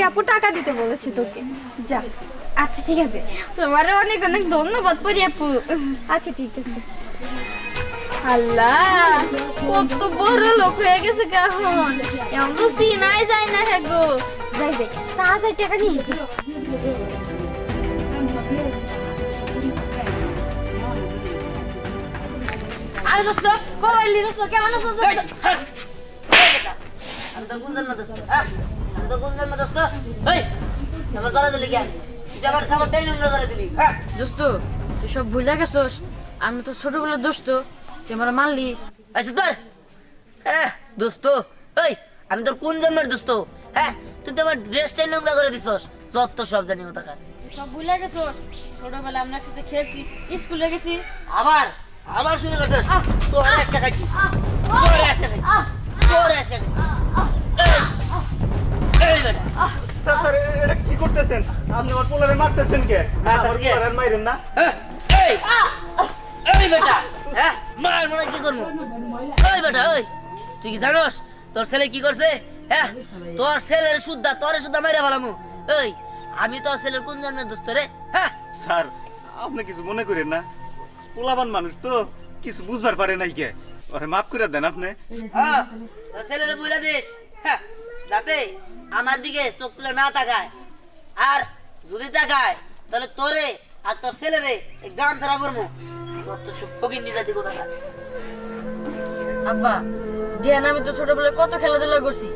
আপু টাকা দিতে বলেছি তোকে, যা। আচ্ছা ঠিক আছে, তোমার অনেক অনেক ধন্যবাদ পরি আপু। আচ্ছা ঠিক আছে। আল্লাহ, কত বড় লোক হয়ে গেছে এখন, এমন তো চিনাই যায় না। হ্যাঁ গো, যাই যাই তাড়াতাড়ি টাকা নিয়ে। আরে দোস্ত, কইলি দোস্ত কেমন আছো দোস্ত? আমি তো গুঞ্জন না দোস্ত, হ্যাঁ আমি তো গুঞ্জন না দোস্ত। এই আমার ধরে দিলি কেন? তুই আমার খাবার টাইম নোংরা করে দিলি। হ্যাঁ দোস্ত, তুই সব ভুলে গেছস, আমি তো ছোটবেলার দোস্ত, তুই আমার মারলি। আচ্ছা তোর হ্যাঁ দোস্ত, এই আমি তোর কোন জন্মের দোস্ত? হ্যাঁ তুই তো আমার ড্রেসটাই নোংরা করে দিছস, যত সব জানি ও টাকা। তুই সব ভুলে গেছস, ছোটবেলা আপনার সাথে খেলছি, স্কুলে গেছি। আবার আবার শুরু করছিস? তোর আজকে খাইছি, তোর আজকে খাইছি, তোর আজকে খাইছি। এই বেটা স্যার স্যার এটা কি করতেছেন? আপনি আমার পোলারে মারতেছেন কে? মারতেছি কে? পোলারে মাইরেন না। এই এই বেটা, হ্যাঁ মার মনে কি করবো? ওই বেটা ওই, তুই কি জানোস তোর ছেলে কি করছে? হ্যাঁ তোর ছেলের সুদ্ধা, তোরে সুদ্ধা মাইরা ফেলামু। এই আমি তোর ছেলের কোন জন্মের দোস্ত রে? হ্যাঁ স্যার আপনি কিছু মনে করেন না, পোলাবান মানুষ তো কিছু বুঝবার পারে নাই কে, ওরে মাফ করে দেন আপনি। হ্যাঁ তোর ছেলেরে বুঝা দিস, হ্যাঁ যাতে আমার দিকে চোখ তুলে না তাকায়, আর যদি তাকায় তাহলে তোরে আর তোর ছেলেরে এই গ্রাম ছাড়া করবো। তোর তো সব ফকির নিয়ে যাতি কোথা। আব্বা, ধ্যান আমি তো ছোটবেলায় কত খেলাধুলা করছি,